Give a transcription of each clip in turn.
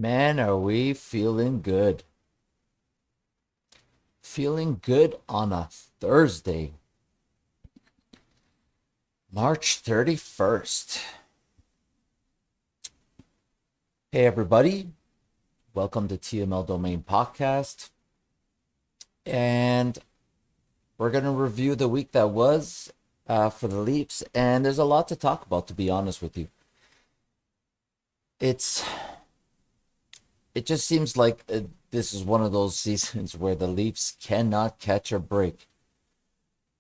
Man, are we feeling good? Feeling good on a Thursday, March 31st. Hey, everybody. Welcome to TML Domain Podcast. And we're going to review the week that was for the Leafs. And there's a lot to talk about, to be honest with you. It just seems like this is one of those seasons where the Leafs cannot catch a break.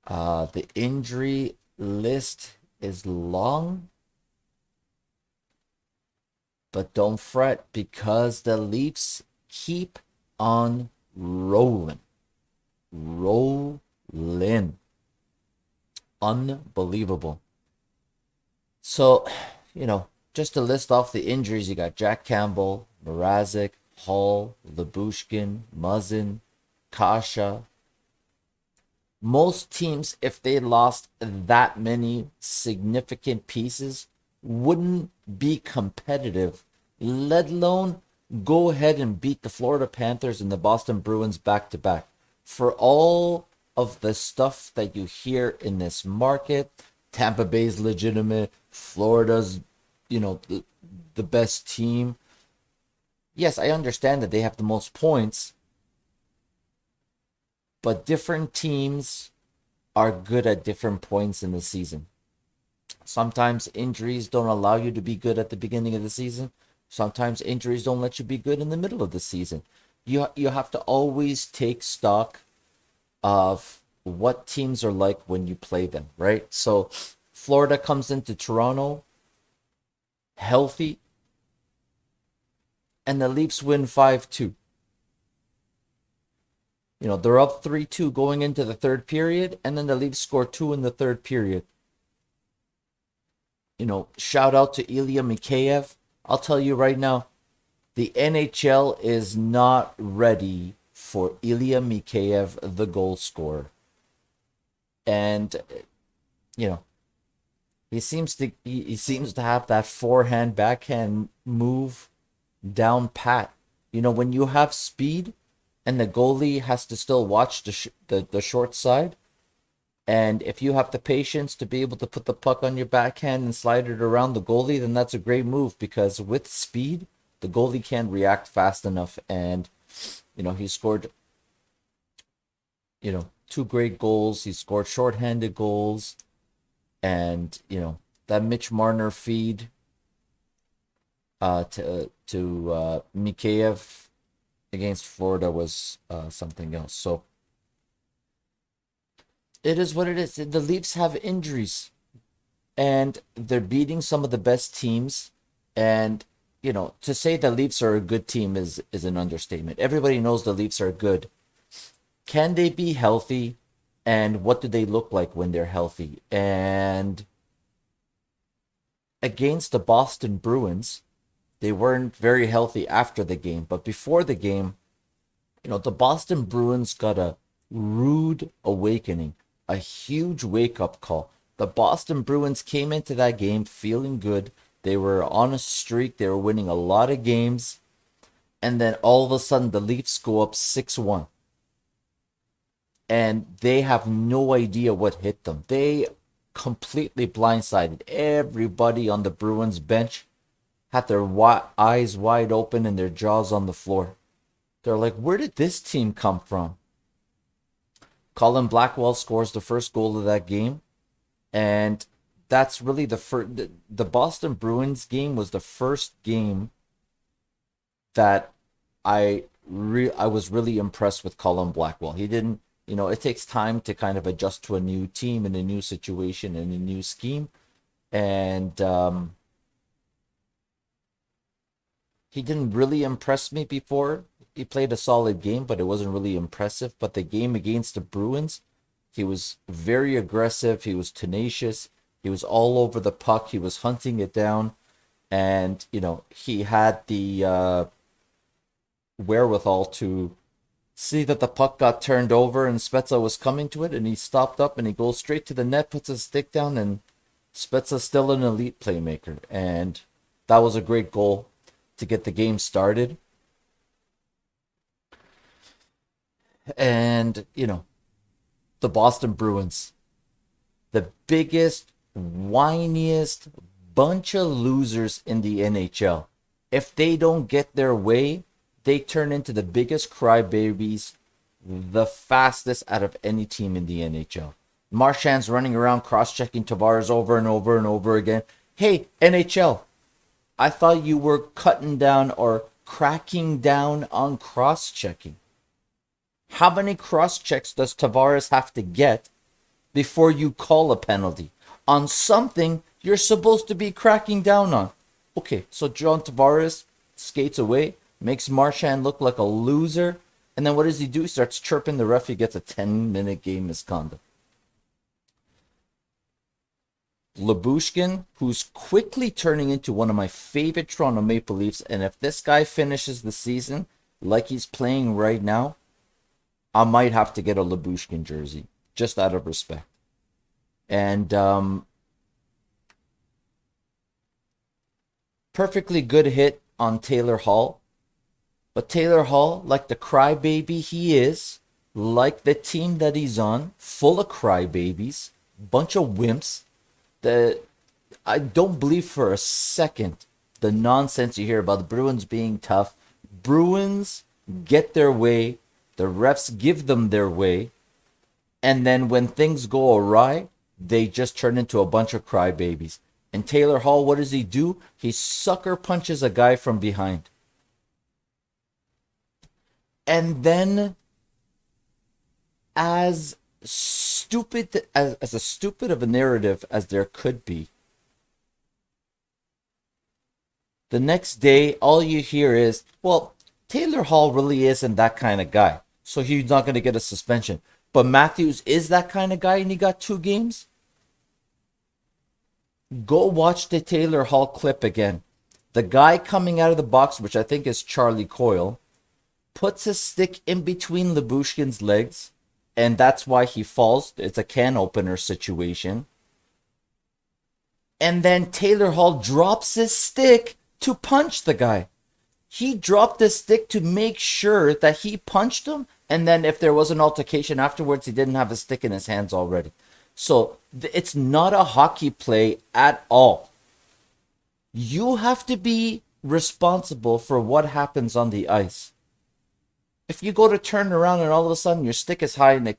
The injury list is long, but don't fret because the Leafs keep on rolling. Rolling. Unbelievable. So, just to list off the injuries, you got Jack Campbell, Mrazek, Hall, Lyubushkin, Muzzin, Kasha. Most teams, if they lost that many significant pieces, wouldn't be competitive, let alone go ahead and beat the Florida Panthers and the Boston Bruins back to back. For all of the stuff that you hear in this market, Tampa Bay's legitimate, Florida's, the best team. Yes, I understand that they have the most points, but different teams are good at different points in the season. Sometimes injuries don't allow you to be good at the beginning of the season. Sometimes injuries don't let you be good in the middle of the season. You have to always take stock of what teams are like when you play them, right? So Florida comes into Toronto healthy, and the Leafs win 5-2. They're up 3-2 going into the third period, and then the Leafs score two in the third period. Shout out to Ilya Mikheyev. I'll tell you right now, the NHL is not ready for Ilya Mikheyev, the goal scorer. And, he seems to have that forehand backhand move down pat. When you have speed and the goalie has to still watch the short side, and if you have the patience to be able to put the puck on your backhand and slide it around the goalie, then that's a great move, because with speed, the goalie can't react fast enough. And, he scored, two great goals. He scored shorthanded goals. And, that Mitch Marner feed to Mikheyev against Florida was something else. So it is what it is. The Leafs have injuries, and they're beating some of the best teams. And, to say the Leafs are a good team is an understatement. Everybody knows the Leafs are good. Can they be healthy? And what do they look like when they're healthy? And against the Boston Bruins, they weren't very healthy after the game. But before the game, the Boston Bruins got a rude awakening, a huge wake-up call. The Boston Bruins came into that game feeling good. They were on a streak. They were winning a lot of games. And then all of a sudden, the Leafs go up 6-1. And they have no idea what hit them. They completely blindsided everybody on the Bruins bench, had their eyes wide open and their jaws on the floor. They're like, where did this team come from? Colin Blackwell scores the first goal of that game. And that's really the Boston Bruins game was the first game that I was really impressed with Colin Blackwell. He didn't, it takes time to kind of adjust to a new team and a new situation and a new scheme. And he didn't really impress me before. He played a solid game, but it wasn't really impressive. But the game against the Bruins, he was very aggressive. He was tenacious. He was all over the puck. He was hunting it down. And, he had the wherewithal to see that the puck got turned over and Spezza was coming to it, and he stopped up and he goes straight to the net, puts his stick down, and Spezza's still an elite playmaker. And that was a great goal. to get the game started. And, the Boston Bruins, the biggest, whiniest bunch of losers in the NHL. If they don't get their way, they turn into the biggest crybabies the fastest out of any team in the NHL. Marchand's running around cross-checking Tavares over and over and over again. Hey, NHL, I thought you were cutting down or cracking down on cross-checking. How many cross-checks does Tavares have to get before you call a penalty on something you're supposed to be cracking down on? Okay, so John Tavares skates away, makes Marchand look like a loser, and then what does he do? He starts chirping the ref. He gets a 10-minute game misconduct. Lyubushkin, who's quickly turning into one of my favorite Toronto Maple Leafs, and if this guy finishes the season like he's playing right now, I might have to get a Lyubushkin jersey, just out of respect. And perfectly good hit on Taylor Hall. But Taylor Hall, like the crybaby he is, like the team that he's on, full of crybabies, bunch of wimps, I don't believe for a second the nonsense you hear about the Bruins being tough. Bruins get their way, the refs give them their way, and then when things go awry, they just turn into a bunch of crybabies. And Taylor Hall, what does he do? He sucker punches a guy from behind. And then, as stupid as a stupid of a narrative as there could be, the next day all you hear is, well, Taylor Hall really isn't that kind of guy, so he's not going to get a suspension. But Matthews is that kind of guy, and he got 2 games. Go watch the Taylor Hall clip again. The guy coming out of the box, which I think is Charlie Coyle, puts his stick in between Lyubushkin's legs, and that's why he falls. It's a can opener situation. And then Taylor Hall drops his stick to punch the guy. He dropped his stick to make sure that he punched him, and then if there was an altercation afterwards, he didn't have his stick in his hands already. So it's not a hockey play at all. You have to be responsible for what happens on the ice. If you go to turn around and all of a sudden your stick is high and it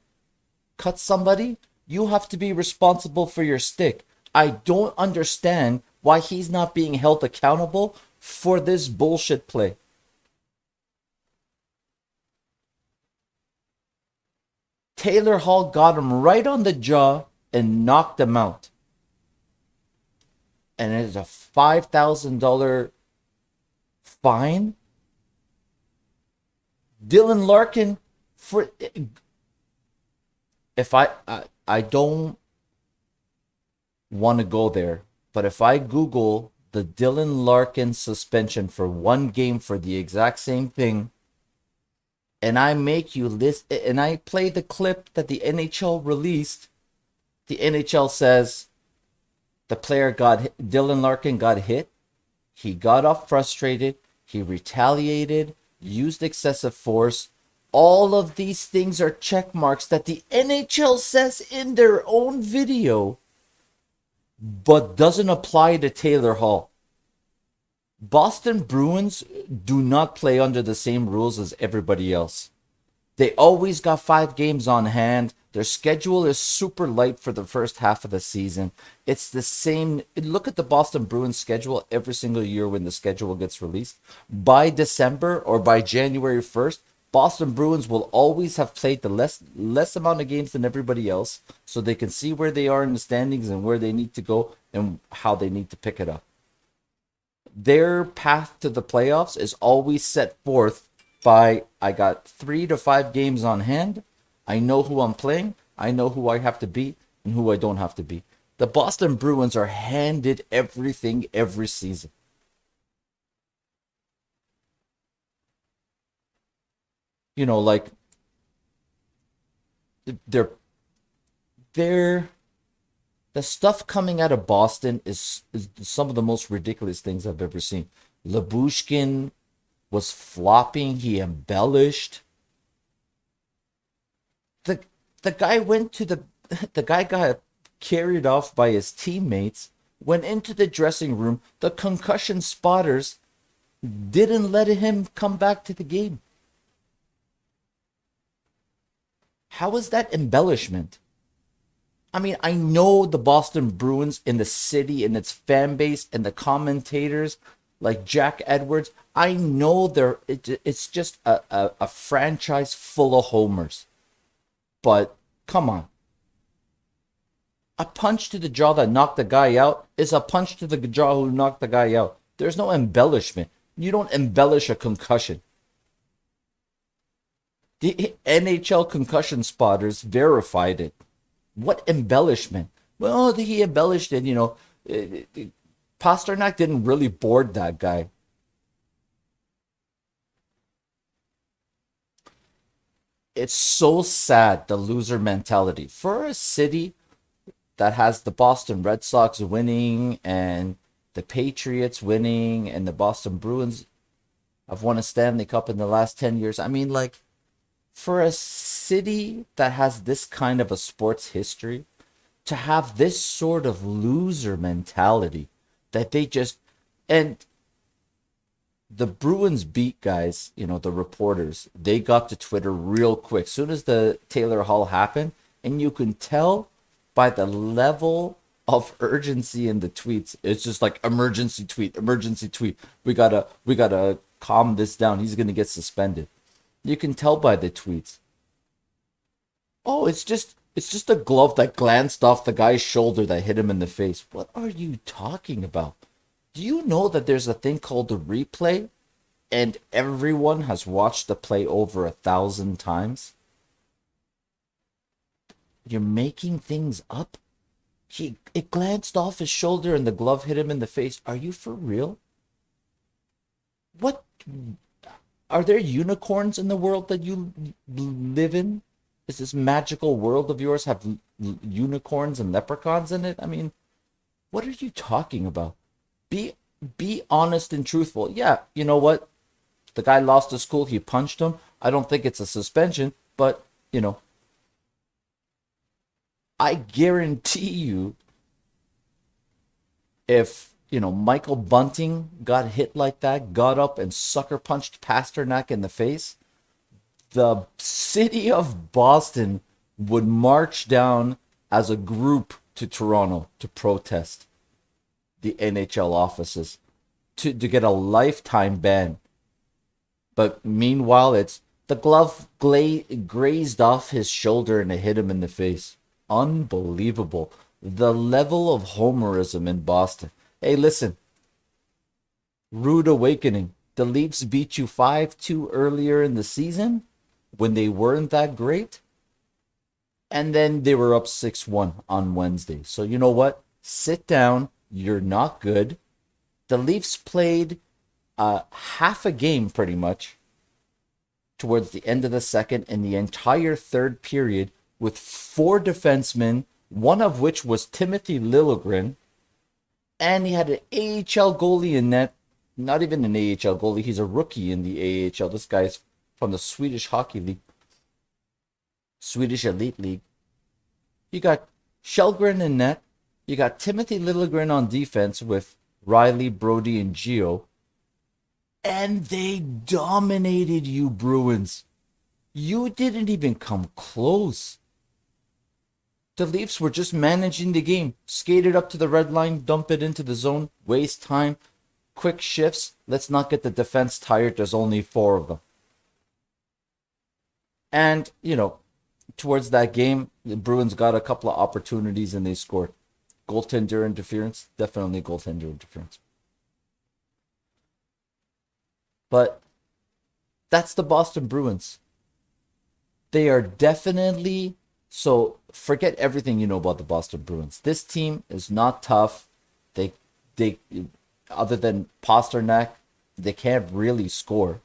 cuts somebody, you have to be responsible for your stick. I don't understand why he's not being held accountable for this bullshit play. Taylor Hall got him right on the jaw and knocked him out. And it is a $5,000 fine. Dylan Larkin, for if I don't want to go there, but if I Google the Dylan Larkin suspension for 1 game for the exact same thing, and I make you list, and I play the clip that the NHL released, the NHL says Dylan Larkin got hit, he got off frustrated, he retaliated, used excessive force. All of these things are check marks that the NHL says in their own video, but doesn't apply to Taylor Hall. Boston Bruins do not play under the same rules as everybody else. They always got 5 games on hand. Their schedule is super light for the first half of the season. It's the same. Look at the Boston Bruins schedule every single year when the schedule gets released. By December or by January 1st, Boston Bruins will always have played the less amount of games than everybody else, so they can see where they are in the standings and where they need to go and how they need to pick it up. Their path to the playoffs is always set forth by, I got 3 to 5 games on hand. I know who I'm playing. I know who I have to beat and who I don't have to beat. The Boston Bruins are handed everything every season. Like they're The stuff coming out of Boston is some of the most ridiculous things I've ever seen. Labushkin was flopping. He embellished. The the guy went to the the guy got carried off by his teammates. Went into the dressing room. The concussion spotters didn't let him come back to the game. How is that embellishment? I mean, I know the Boston Bruins in the city and its fan base and the commentators like Jack Edwards. I know it's just a franchise full of homers. But come on. A punch to the jaw that knocked the guy out is a punch to the jaw who knocked the guy out. There's no embellishment. You don't embellish a concussion. The NHL concussion spotters verified it. What embellishment? Well, he embellished it, you know. Pasternak didn't really board that guy. It's so sad, the loser mentality. For a city that has the Boston Red Sox winning and the Patriots winning and the Boston Bruins have won a Stanley Cup in the last 10 years. I mean, like, for a city that has this kind of a sports history, to have this sort of loser mentality that they just, and the Bruins beat guys, you know, the reporters, they got to Twitter real quick. Soon as the Taylor Hall happened, and you can tell by the level of urgency in the tweets, it's just like emergency tweet, emergency tweet. We gotta calm this down. He's gonna get suspended. You can tell by the tweets. Oh, it's just a glove that glanced off the guy's shoulder that hit him in the face. What are you talking about? Do you know that there's a thing called a replay and everyone has watched the play over 1,000 times? You're making things up? It glanced off his shoulder and the glove hit him in the face. Are you for real? What are there unicorns in the world that you live in? Is this magical world of yours have unicorns and leprechauns in it? I mean, what are you talking about? Be be honest and truthful. Yeah, you know what? The guy lost his cool. He punched him. I don't think it's a suspension, but you know, I guarantee you, if Michael Bunting got hit like that, got up and sucker punched Pasternak in the face, the city of Boston would march down as a group to Toronto to protest the NHL offices to get a lifetime ban. But meanwhile, it's the glove grazed off his shoulder and it hit him in the face. Unbelievable. The level of homerism in Boston. Hey, listen, rude awakening. The Leafs beat you 5-2 earlier in the season when they weren't that great. And then they were up 6-1 on Wednesday. So you know what? Sit down. You're not good. The Leafs played half a game pretty much towards the end of the second and the entire third period with four defensemen, one of which was Timothy Liljegren, and he had an AHL goalie in net. Not even an AHL goalie, he's a rookie in the AHL. This guy's from the Swedish Hockey League, Swedish Elite League. You got Shelgren in net. You got Timothy Liljegren on defense with Riley, Brody, and Geo. And they dominated you, Bruins. You didn't even come close. The Leafs were just managing the game. Skated up to the red line, dump it into the zone, waste time, quick shifts. Let's not get the defense tired. There's only four of them. And, towards that game, the Bruins got a couple of opportunities and they scored. Goaltender interference, definitely goaltender interference. But that's the Boston Bruins. They are definitely, so forget everything you know about the Boston Bruins. This team is not tough. They other than Pasternak, they can't really score.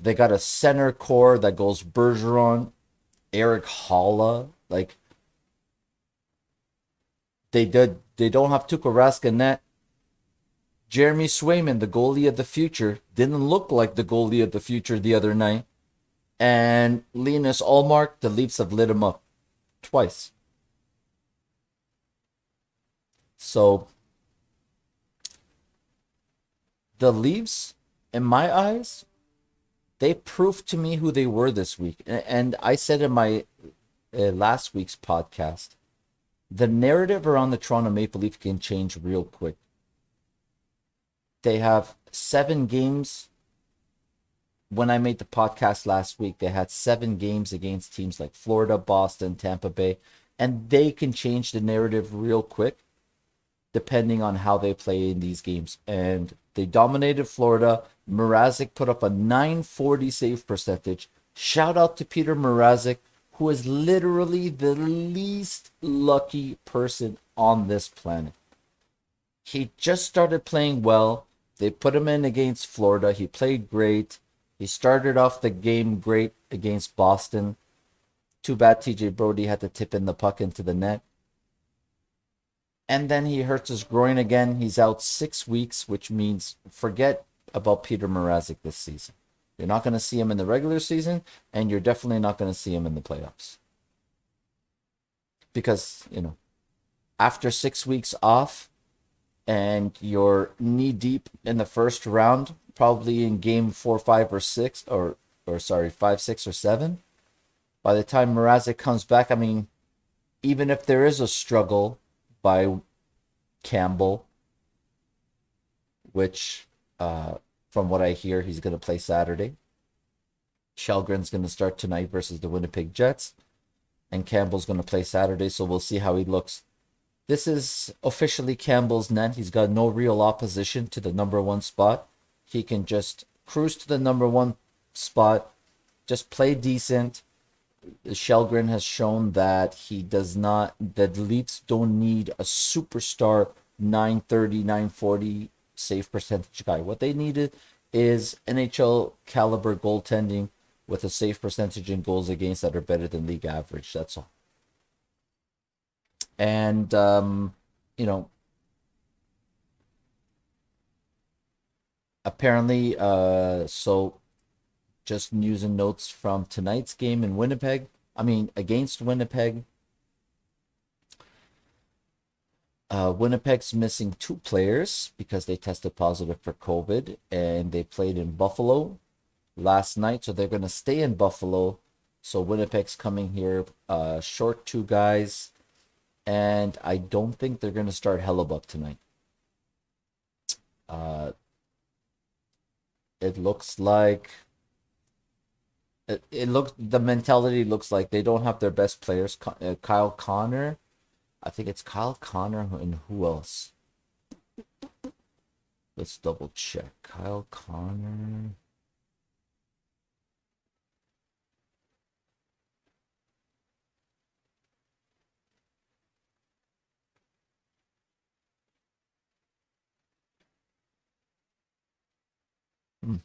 They got a center core that goes Bergeron, Eric Holla, like They don't have Tuukka Rask in net. Jeremy Swayman, the goalie of the future, didn't look like the goalie of the future the other night. And Linus Allmark, the Leafs have lit him up twice. So the Leafs, in my eyes, they proved to me who they were this week. And I said in my last week's podcast, the narrative around the Toronto Maple Leaf can change real quick. They have 7 games. When I made the podcast last week, they had 7 games against teams like Florida, Boston, Tampa Bay, and they can change the narrative real quick depending on how they play in these games. And they dominated Florida. Mrazek put up a 940 save percentage. Shout out to Peter Mrazek, who is literally the least lucky person on this planet. He just started playing well. They put him in against Florida. He played great. He started off the game great against Boston. Too bad TJ Brody had to tip in the puck into the net. And then he hurts his groin again. He's out 6 weeks, which means forget about Peter Mrazek this season. You're not going to see him in the regular season, and you're definitely not going to see him in the playoffs. Because, after 6 weeks off and you're knee deep in the first round, probably in game 4, 5, or 6, or sorry, 5, 6, or 7, by the time Mrazek comes back, I mean, even if there is a struggle by Campbell, which, from what I hear, he's going to play Saturday. Shelgren's going to start tonight versus the Winnipeg Jets, and Campbell's going to play Saturday, so we'll see how he looks. This is officially Campbell's net. He's got no real opposition to the number 1 spot. He can just cruise to the number 1 spot, just play decent. Shelgren has shown that that the Leafs don't need a superstar 930, 940 save percentage guy. What they needed is NHL caliber goaltending with a save percentage and goals against that are better than league average. That's all. And, apparently, so just news and notes from tonight's game in Winnipeg. I mean, against Winnipeg. Winnipeg's missing 2 players because they tested positive for COVID, and they played in Buffalo last night, so they're going to stay in Buffalo. So Winnipeg's coming here short 2 guys, and I don't think they're going to start Hellebuck tonight. It looks like the mentality looks like they don't have their best players. Kyle Connor, I think it's Kyle Connor and who else? Let's double check. Kyle Connor. Hmm.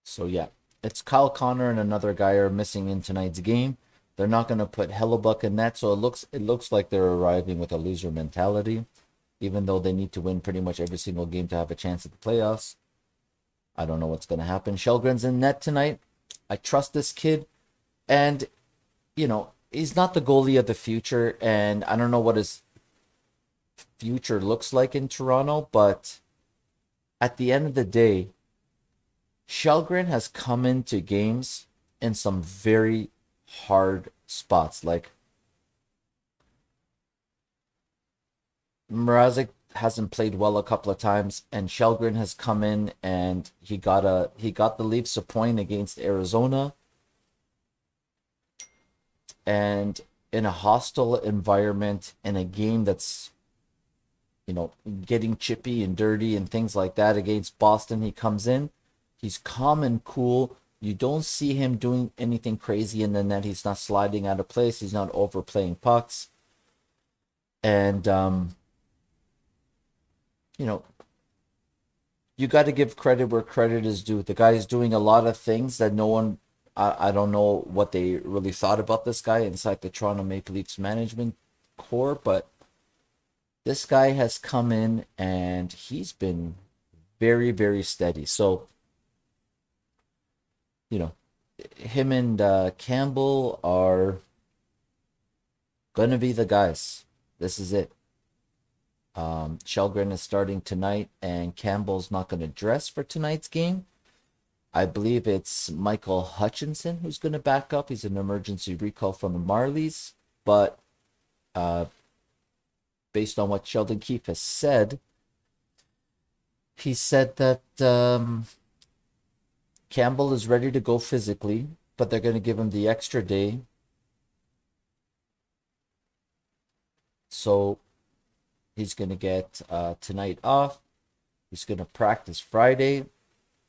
So yeah, it's Kyle Connor and another guy are missing in tonight's game. They're not going to put Hellebuck in that, so it looks like they're arriving with a loser mentality, even though they need to win pretty much every single game to have a chance at the playoffs. I don't know what's going to happen. Shelgren's in net tonight. I trust this kid, and he's not the goalie of the future, and I don't know what his future looks like in Toronto, but at the end of the day, Shelgren has come into games in some very hard spots. Like, Mrazek hasn't played well a couple of times, and Shelgren has come in and he got the Leafs a point against Arizona, and in a hostile environment, in a game that's getting chippy and dirty and things like that against Boston, he comes in. He's calm and cool. You don't see him doing anything crazy in the net. He's not sliding out of place. He's not overplaying pucks. And, you got to give credit where credit is due. The guy is doing a lot of things that no one I don't know what they really thought about this guy inside the Toronto Maple Leafs management core, but this guy has come in and he's been very, very steady. So, you know, him and Campbell are gonna be the guys. This is it. Shelgren is starting tonight, and Campbell's not going to dress for tonight's game. I believe it's Michael Hutchinson who's going to back up. He's an emergency recall from the Marlies. But uh, based on what Sheldon Keefe has said, he said that Campbell is ready to go physically, but they're going to give him the extra day. So he's going to get tonight off. He's going to practice Friday,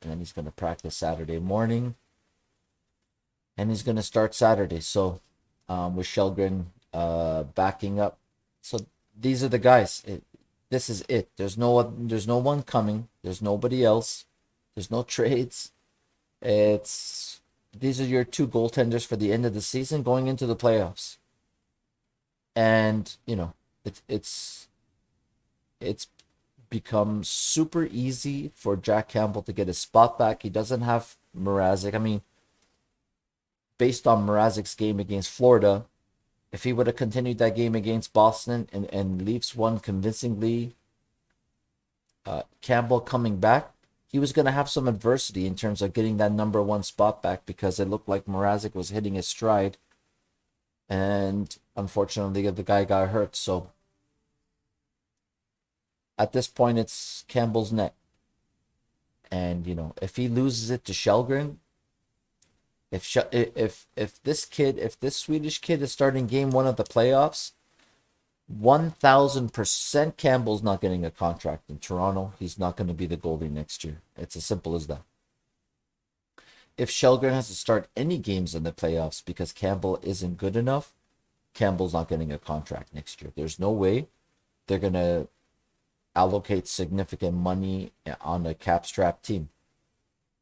and then he's going to practice Saturday morning. And he's going to start Saturday. So with Shelgren backing up. So these are the guys. This is it. There's no one coming. There's nobody else. There's no trades. These are your two goaltenders for the end of the season going into the playoffs. And it's become super easy for Jack Campbell to get his spot back. He doesn't have Mrazek. I mean, based on Mrazek's game against Florida, if he would have continued that game against Boston and Leafs won convincingly, Campbell coming back, he was going to have some adversity in terms of getting that number one spot back because it looked like Mrazek was hitting his stride. And unfortunately, the guy got hurt. So at this point, it's Campbell's net. And, if he loses it to Shelgren, if this Swedish kid is starting game one of the playoffs, 1000% Campbell's not getting a contract in Toronto. He's not going to be the goalie next year. It's as simple as that. If Shelgren has to start any games in the playoffs because Campbell isn't good enough, Campbell's not getting a contract next year. There's no way they're going to allocate significant money on a cap strap team.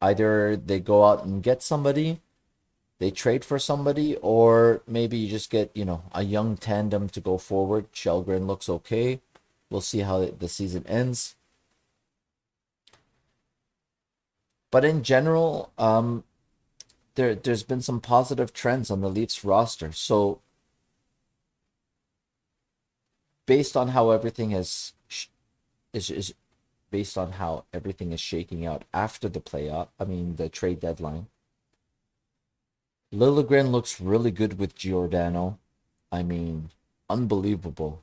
Either they go out and get somebody, they trade for somebody, or maybe you just get, a young tandem to go forward. Shelgren looks okay. We'll see how the season ends. But in general, there's been some positive trends on the Leafs roster. So based on how everything is based on how everything is shaking out after the trade deadline, Liljegren looks really good with Giordano. I mean, unbelievable.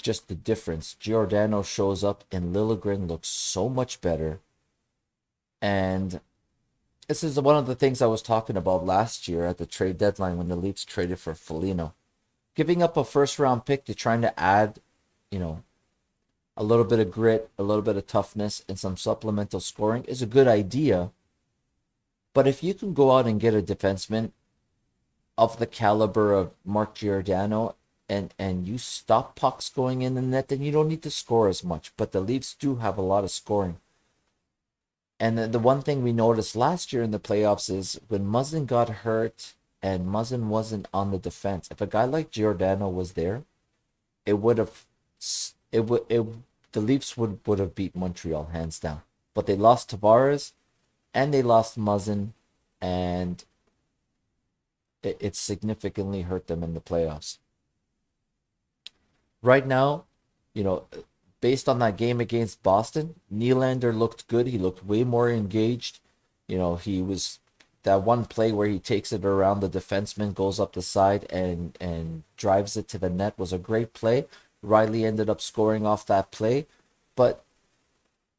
Just the difference. Giordano shows up and Liljegren looks so much better. And this is one of the things I was talking about last year at the trade deadline when the Leafs traded for Foligno. Giving up a first-round pick to trying to add, a little bit of grit, a little bit of toughness, and some supplemental scoring is a good idea. But if you can go out and get a defenseman of the caliber of Mark Giordano and you stop pucks going in the net, then you don't need to score as much. But the Leafs do have a lot of scoring. And the one thing we noticed last year in the playoffs is when Muzzin got hurt and Muzzin wasn't on the defense, if a guy like Giordano was there, the Leafs would have beat Montreal hands down. But they lost Tavares and they lost Muzzin, and it significantly hurt them in the playoffs. Right now, based on that game against Boston, Nylander looked good. He looked way more engaged. He was that one play where he takes it around the defenseman, goes up the side and drives it to the net was a great play. Riley ended up scoring off that play, but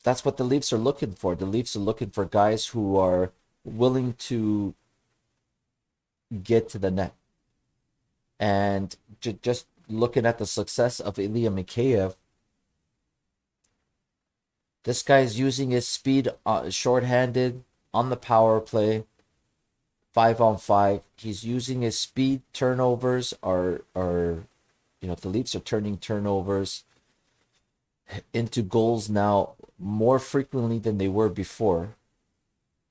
that's what the Leafs are looking for. The Leafs are looking for guys who are willing to get to the net. And just looking at the success of Ilya Mikheyev, this guy's using his speed shorthanded on the power play, 5-on-5. He's using his speed. Turnovers are the Leafs are turning turnovers into goals now more frequently than they were before.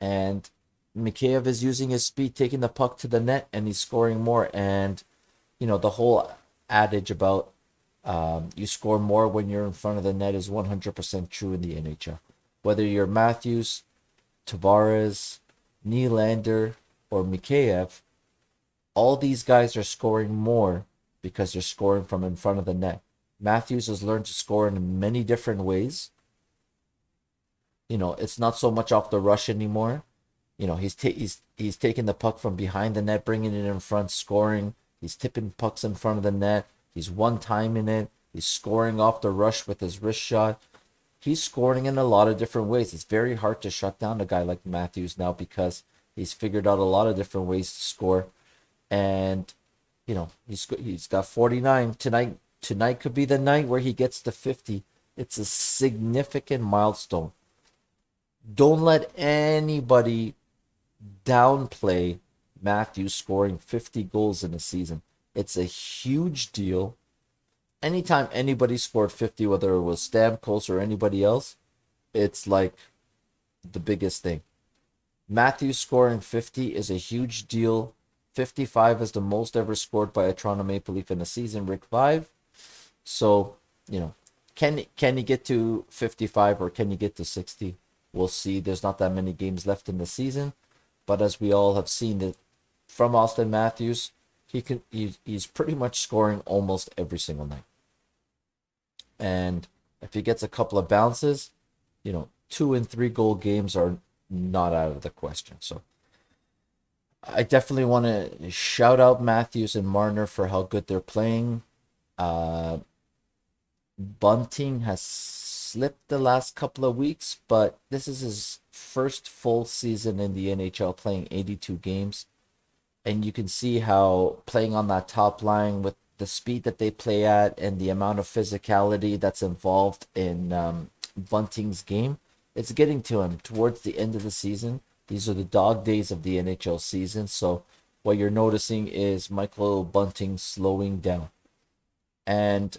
And Mikheyev is using his speed, taking the puck to the net, and he's scoring more. And the whole adage about you score more when you're in front of the net is 100% true in the NHL. Whether you're Matthews, Tavares, Nylander, or Mikheyev, all these guys are scoring more because they're scoring from in front of the net. Matthews has learned to score in many different ways. It's not so much off the rush anymore. He's taking the puck from behind the net, bringing it in front, scoring. He's tipping pucks in front of the net. He's one timing it. He's scoring off the rush with his wrist shot. He's scoring in a lot of different ways. It's very hard to shut down a guy like Matthews now because he's figured out a lot of different ways to score. And he's got 49 tonight. Tonight could be the night where he gets to 50. It's a significant milestone. Don't let anybody downplay Matthews scoring 50 goals in a season. It's a huge deal. Anytime anybody scored 50, whether it was Stamkos or anybody else, it's like the biggest thing. Matthews scoring 50 is a huge deal. 55 is the most ever scored by a Toronto Maple Leaf in a season, Rick 5. So, can he get to 55 or can he get to 60? We'll see. There's not that many games left in the season. But as we all have seen that from Austin Matthews, he's pretty much scoring almost every single night. And if he gets a couple of bounces, 2 and 3 goal games are not out of the question. So I definitely want to shout out Matthews and Marner for how good they're playing. Bunting has slipped the last couple of weeks, but this is his first full season in the NHL, playing 82 games. And you can see how playing on that top line with the speed that they play at and the amount of physicality that's involved in Bunting's game, it's getting to him towards the end of the season. These are the dog days of the NHL season. So what you're noticing is Michael Bunting slowing down. And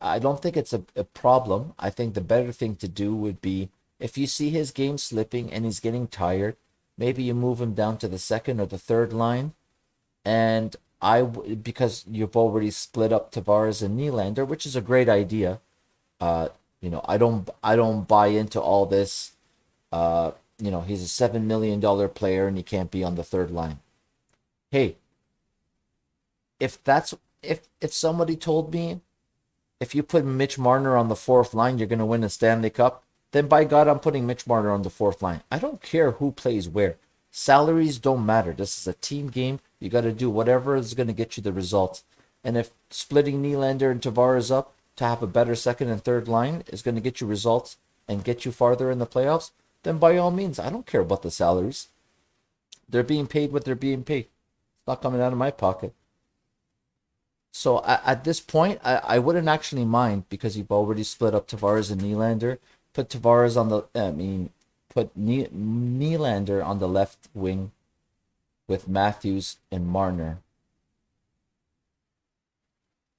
I don't think it's a problem. I think the better thing to do would be if you see his game slipping and he's getting tired, maybe you move him down to the second or the third line. And because you've already split up Tavares and Nylander, which is a great idea. I don't buy into all this. He's a $7 million player and he can't be on the third line. Hey, if somebody told me if you put Mitch Marner on the fourth line, you're going to win a Stanley Cup, then by God, I'm putting Mitch Marner on the fourth line. I don't care who plays where. Salaries don't matter. This is a team game. You got to do whatever is going to get you the results. And if splitting Nylander and Tavares up to have a better second and third line is going to get you results and get you farther in the playoffs, then by all means, I don't care about the salaries. They're being paid what they're being paid. It's not coming out of my pocket. So at this point, I wouldn't actually mind because you've already split up Tavares and Nylander. Put Tavares on the, put Nylander on the left wing with Matthews and Marner.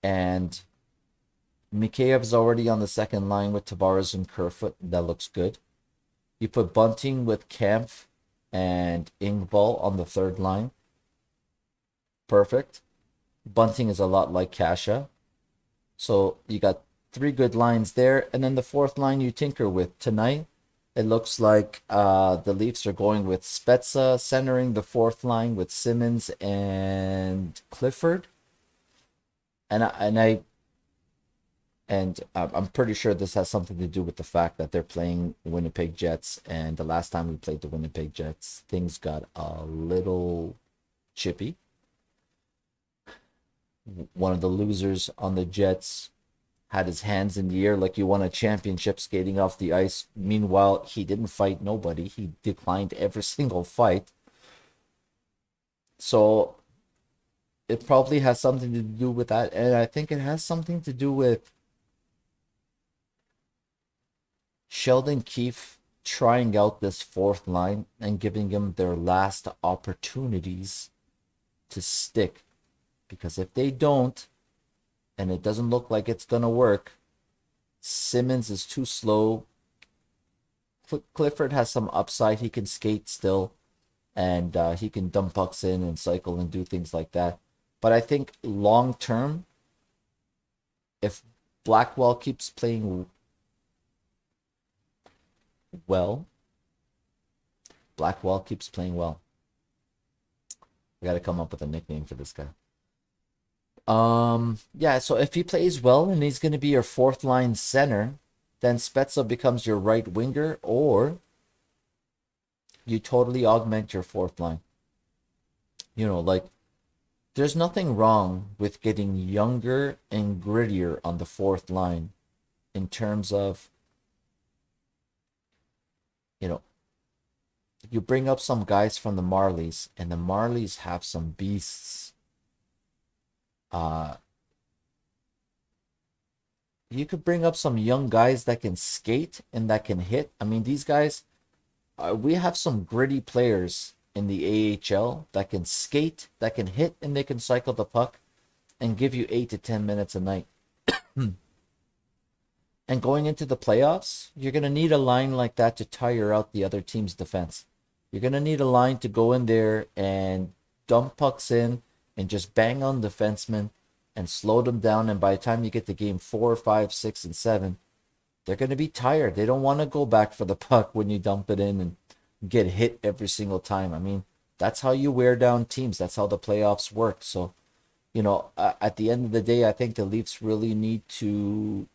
And Mikheyev's already on the second line with Tavares and Kerfoot. That looks good. You put Bunting with Kampf and Ingvall on the third line. Perfect. Bunting is a lot like Kasha. So you got 3 good lines there. And then the fourth line you tinker with. Tonight, it looks like the Leafs are going with Spezza, centering the fourth line with Simmons and Clifford. And I'm pretty sure this has something to do with the fact that they're playing Winnipeg Jets. And the last time we played the Winnipeg Jets, things got a little chippy. One of the losers on the Jets had his hands in the air like he won a championship skating off the ice. Meanwhile, he didn't fight nobody. He declined every single fight. So it probably has something to do with that. And I think it has something to do with Sheldon Keefe trying out this fourth line and giving them their last opportunities to stick. Because if they don't, and it doesn't look like it's going to work, Simmons is too slow. Clifford has some upside. He can skate still, and he can dump pucks in and cycle and do things like that. But I think long term, if Blackwell keeps playing well, Blackwell keeps playing well. I got to come up with a nickname for this guy. Yeah, so if he plays well and he's going to be your fourth line center, then Spezza becomes your right winger, or you totally augment your fourth line. Like there's nothing wrong with getting younger and grittier on the fourth line in terms of, you know, you bring up some guys from the Marlies, and the Marlies have some beasts. Uh, you could bring up some young guys that can skate and that can hit. I mean, these guys, we have some gritty players in the AHL that can skate, that can hit, and they can cycle the puck and give you 8 to 10 minutes a night. And going into the playoffs, you're going to need a line like that to tire out the other team's defense. You're going to need a line to go in there and dump pucks in and just bang on defensemen and slow them down. And by the time you get to game 4, 5, 6, and 7, they're going to be tired. They don't want to go back for the puck when you dump it in and get hit every single time. I mean, that's how you wear down teams. That's how the playoffs work. So, at the end of the day, I think the Leafs really need to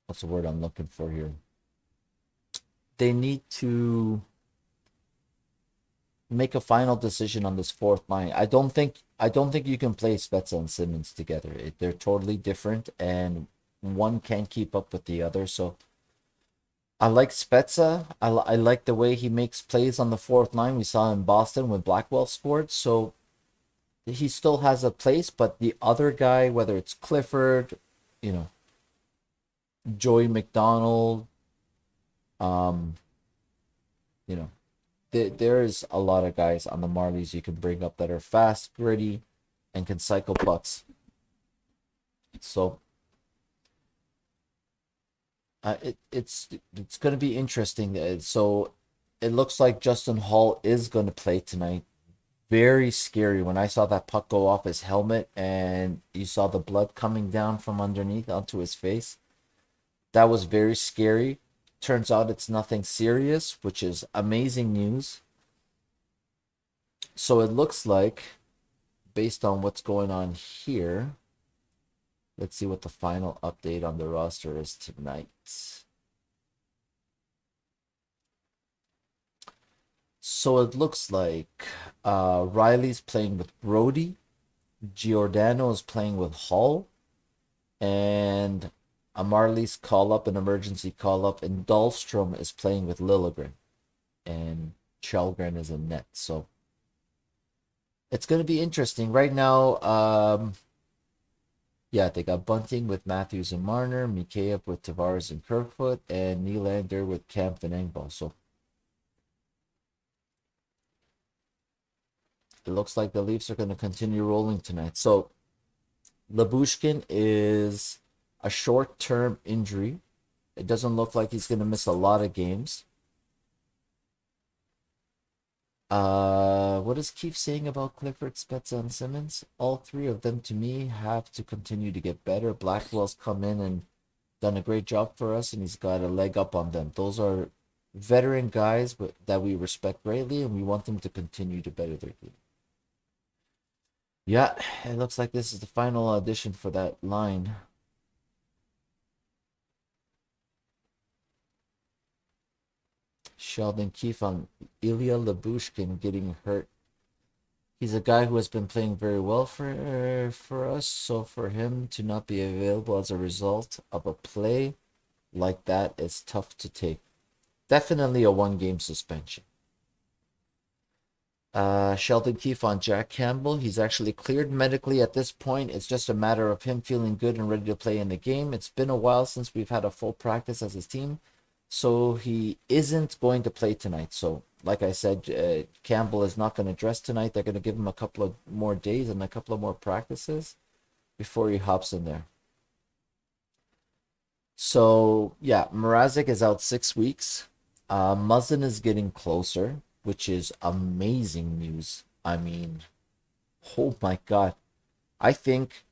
what's the word I'm looking for here? They need to make a final decision on this fourth line. I don't think you can play Spezza and Simmons together. They're totally different, and one can't keep up with the other. So I like Spezza. I like the way he makes plays on the fourth line. We saw in Boston when Blackwell scored. So he still has a place, but the other guy, whether it's Clifford, you know, Joey McDonald, um, you know, there's a lot of guys on the Marlies you can bring up that are fast, gritty, and can cycle pucks. So it's going to be interesting. So it looks like Justin Hall is going to play tonight. Very scary when I saw that puck go off his helmet and you saw the blood coming down from underneath onto his face. That was very scary. Turns out it's nothing serious, which is amazing news. So it looks like, based on what's going on here, let's see what the final update on the roster is tonight. So it looks like Riley's playing with Brody, Giordano is playing with Hull, and a Marley's call up, an emergency call up, and Dahlstrom is playing with Liljegren, and Kjellgren is in net. So it's going to be interesting. Right now, yeah, they got Bunting with Matthews and Marner, Mikheyev with Tavares and Kerfoot, and Nylander with Kemp and Engvall. So it looks like the Leafs are going to continue rolling tonight. So Lyubushkin is a short-term injury. It doesn't look like he's going to miss a lot of games. What is Keefe saying about Clifford, Spezza, and Simmons? All three of them, to me, have to continue to get better. Blackwell's come in and done a great job for us, and he's got a leg up on them. Those are veteran guys that we respect greatly, and we want them to continue to better their game. Yeah, it looks like this is the final audition for that line. Sheldon Keefe on Ilya Lyubushkin getting hurt. He's a guy who has been playing very well for us, so for him to not be available as a result of a play like that is tough to take. Definitely a one-game suspension. Sheldon Keefe on Jack Campbell. He's actually cleared medically at this point. It's just a matter of him feeling good and ready to play in the game. It's been a while since we've had a full practice as his team, so he isn't going to play tonight. So, like I said, Campbell is not going to dress tonight. They're going to give him a couple of more days and a couple of more practices before he hops in there. So yeah, Mrazek is out 6 weeks. Muzzin is getting closer, which is amazing news. I mean, oh my God. I think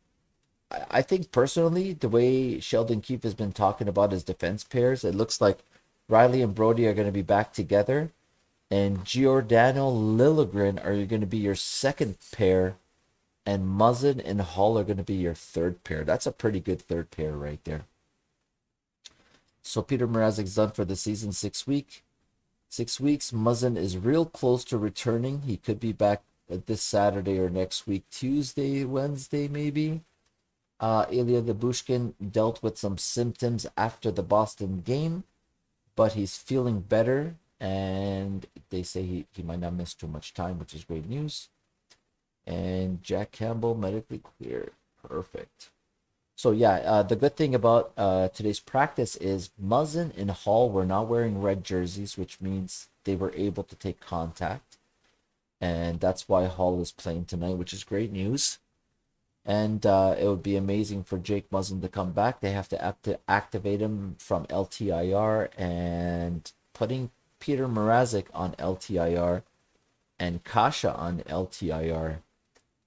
I think personally, the way Sheldon Keefe has been talking about his defense pairs, it looks like Riley and Brody are going to be back together, and Giordano Liljegren are going to be your second pair, and Muzzin and Hall are going to be your third pair. That's a pretty good third pair right there. So Peter Mrazek's done for the season 6 week. 6 weeks. Muzzin is real close to returning. He could be back this Saturday or next week, Tuesday, Wednesday, maybe. Ilya Labushkin dealt with some symptoms after the Boston game, but he's feeling better, and they say he might not miss too much time, which is great news. And Jack Campbell medically cleared. Perfect. So yeah, the good thing about today's practice is Muzzin and Hall were not wearing red jerseys, which means they were able to take contact, and that's why Hall is playing tonight, which is great news. And it would be amazing for Jake Muzzin to come back. They have to activate him from LTIR, and putting Peter Mrazek on LTIR and Kasha on LTIR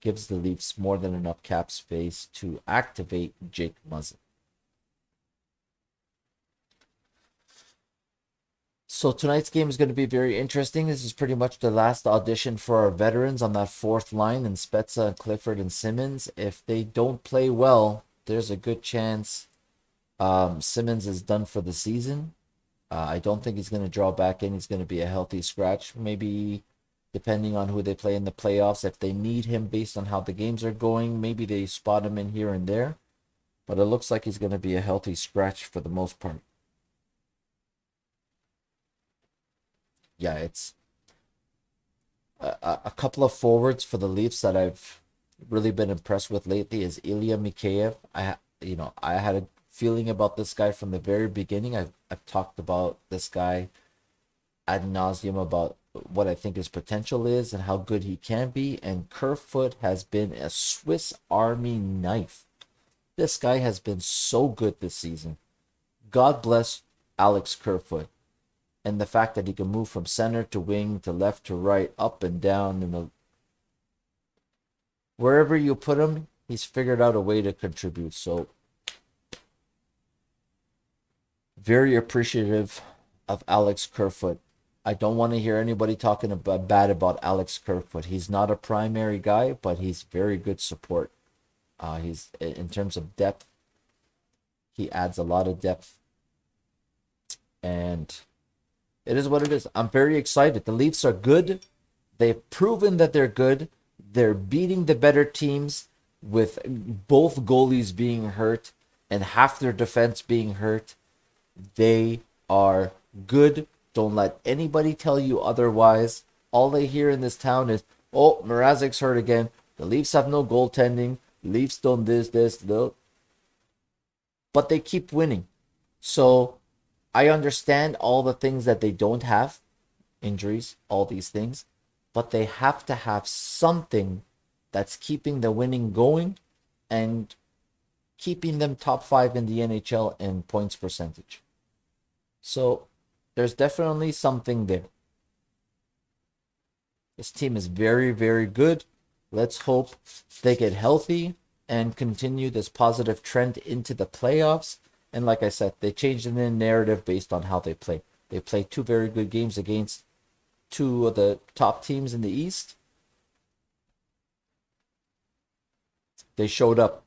gives the Leafs more than enough cap space to activate Jake Muzzin. So tonight's game is going to be very interesting. This is pretty much the last audition for our veterans on that fourth line, and Spezza, Clifford, and Simmons. If they don't play well, there's a good chance Simmons is done for the season. I don't think he's going to draw back in. He's going to be a healthy scratch. Maybe depending on who they play in the playoffs, if they need him based on how the games are going, maybe they spot him in here and there. But it looks like he's going to be a healthy scratch for the most part. Yeah, it's a couple of forwards for the Leafs that I've really been impressed with lately is Ilya Mikheyev. I had a feeling about this guy from the very beginning. I've talked about this guy ad nauseum about what I think his potential is and how good he can be. And Kerfoot has been a Swiss Army knife. This guy has been so good this season. God bless Alex Kerfoot. And the fact that he can move from center to wing to left to right, up and down, and wherever you put him, he's figured out a way to contribute. So very appreciative of Alex Kerfoot. I don't want to hear anybody talking bad about Alex Kerfoot. He's not a primary guy, but he's very good support. He's in terms of depth, he adds a lot of depth, and it is what it is. I'm very excited. The Leafs are good. They've proven that they're good. They're beating the better teams with both goalies being hurt and half their defense being hurt. They are good. Don't let anybody tell you otherwise. All they hear in this town is, oh, Mrazek's hurt again. The Leafs have no goaltending. Leafs don't this. But they keep winning. So I understand all the things that they don't have, injuries, all these things, but they have to have something that's keeping the winning going and keeping them top 5 in the NHL in points percentage. So there's definitely something there. This team is very, very good. Let's hope they get healthy and continue this positive trend into the playoffs. And like I said, they changed the narrative based on how they play. They played 2 very good games against 2 of the top teams in the East. They showed up.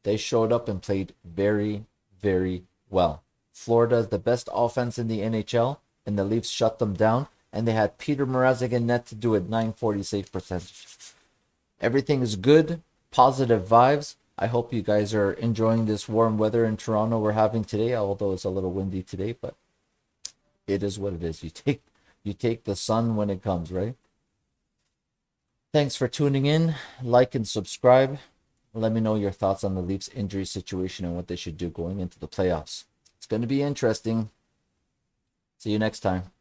They showed up and played very, very well. Florida is the best offense in the NHL, and the Leafs shut them down. And they had Peter Mrazek in net to do it, 940 save percentage. Everything is good, positive vibes. I hope you guys are enjoying this warm weather in Toronto we're having today, although it's a little windy today, but it is what it is. You take the sun when it comes, right? Thanks for tuning in. Like and subscribe. Let me know your thoughts on the Leafs injury situation and what they should do going into the playoffs. It's going to be interesting. See you next time.